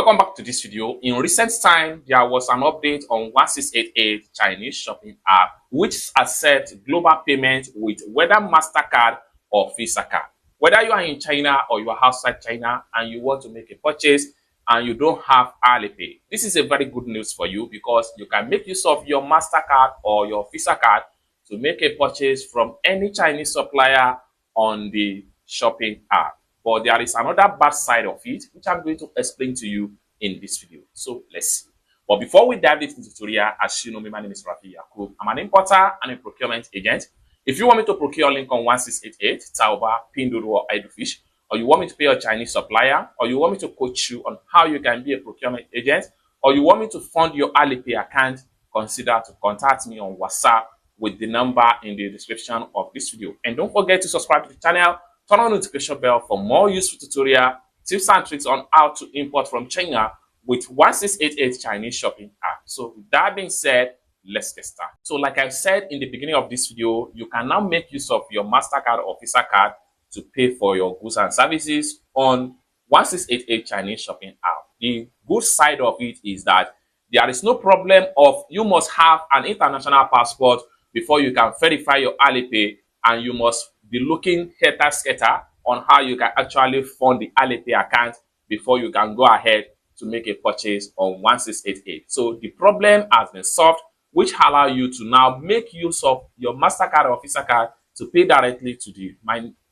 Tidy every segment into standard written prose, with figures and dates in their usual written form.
Welcome back to this video. In recent time, there was an update on 1688 Chinese shopping app, which accepts global payment with whether MasterCard or Visa card. Whether you are in China or you are outside China and you want to make a purchase and you don't have Alipay, this is a very good news for you because you can make use of your MasterCard or your Visa card to make a purchase from any Chinese supplier on the shopping app. But there is another bad side of it, which I'm going to explain to you in this video. So let's see. But before we dive into the tutorial, as you know me, my name is Rafi Yakub. I'm an importer and a procurement agent. If you want me to procure Lincoln 1688, Taoba, Pinduoduo, or Idlefish, or you want me to pay a Chinese supplier, or you want me to coach you on how you can be a procurement agent, or you want me to fund your Alipay account, consider to contact me on WhatsApp with the number in the description of this video. And don't forget to subscribe to the channel, turn on the notification bell for more useful tutorial, tips and tricks on how to import from China with 1688 Chinese shopping app. So with that being said, let's get started. So like I said in the beginning of this video, you can now make use of your MasterCard or Visa card to pay for your goods and services on 1688 Chinese shopping app. The good side of it is that there is no problem of you must have an international passport before you can verify your Alipay, and you must be looking helter-skelter on how you can actually fund the Alipay account before you can go ahead to make a purchase on 1688. So the problem has been solved, which allow you to now make use of your MasterCard or Visa card to pay directly to the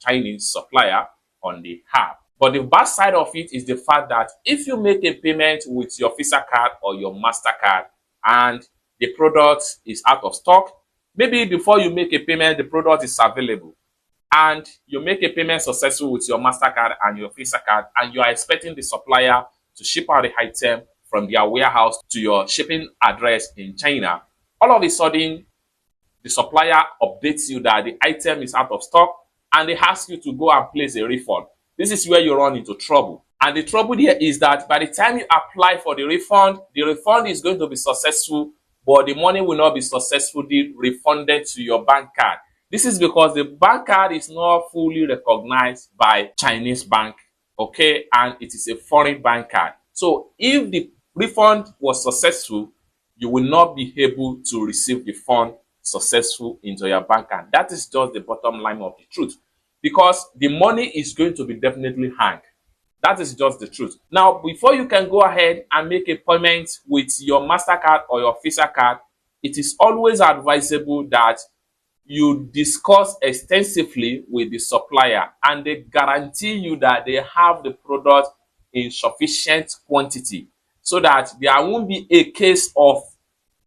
Chinese supplier on the app. But the bad side of it is the fact that if you make a payment with your Visa card or your MasterCard and the product is out of stock, maybe before you make a payment, the product is available, and you make a payment successful with your MasterCard and your Visa card, and you are expecting the supplier to ship out the item from their warehouse to your shipping address in China. All of a sudden, the supplier updates you that the item is out of stock, and they ask you to go and place a refund. This is where you run into trouble. And the trouble here is that by the time you apply for the refund is going to be successful, but the money will not be successfully refunded to your bank card. This is because the bank card is not fully recognized by Chinese bank, okay? And it is a foreign bank card. So if the refund was successful, you will not be able to receive the fund successful into your bank card. That is just the bottom line of the truth, because the money is going to be definitely hanged. That is just the truth. Now, before you can go ahead and make a payment with your MasterCard or your Visa card, it is always advisable that you discuss extensively with the supplier and they guarantee you that they have the product in sufficient quantity so that there won't be a case of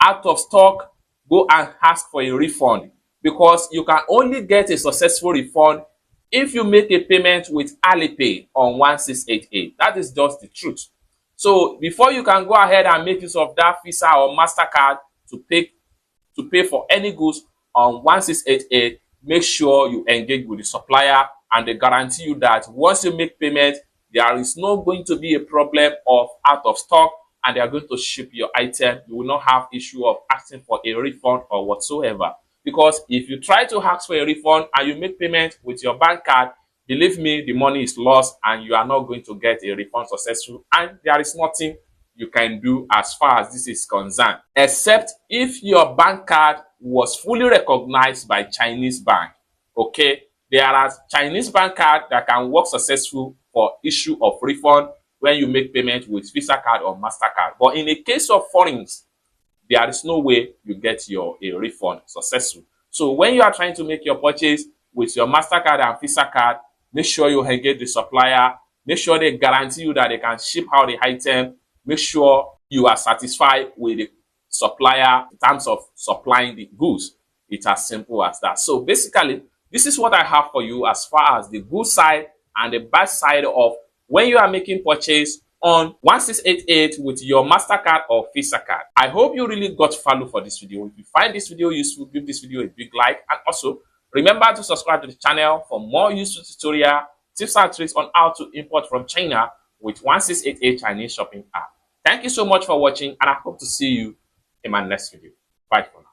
out of stock, go and ask for a refund, because you can only get a successful refund if you make a payment with Alipay on 1688. That is just the truth. So before you can go ahead and make use of that Visa or MasterCard to pay for any goods on 1688, make sure you engage with the supplier and they guarantee you that once you make payment, there is not going to be a problem of out of stock and they are going to ship your item. You will not have issue of asking for a refund or whatsoever. Because if you try to ask for a refund and you make payment with your bank card, believe me, the money is lost and you are not going to get a refund successful, and there is nothing you can do as far as this is concerned, except if your bank card was fully recognized by Chinese bank. Okay, there are Chinese bank card that can work successful for issue of refund when you make payment with Visa card or MasterCard. But in the case of foreigners, there is no way you get a refund successful. So when you are trying to make your purchase with your MasterCard and Visa card, make sure you engage the supplier. Make sure they guarantee you that they can ship out the item. Make sure you are satisfied with the supplier in terms of supplying the goods. It's as simple as that. So basically, this is what I have for you as far as the good side and the bad side of when you are making purchase on 1688 with your MasterCard or Visa card. I hope you really got value for this video. If you find this video useful, give this video a big like, and also remember to subscribe to the channel for more useful tutorial, tips and tricks on how to import from China with 1688 Chinese shopping app. Thank you so much for watching, and I hope to see you in my next video. Bye for now.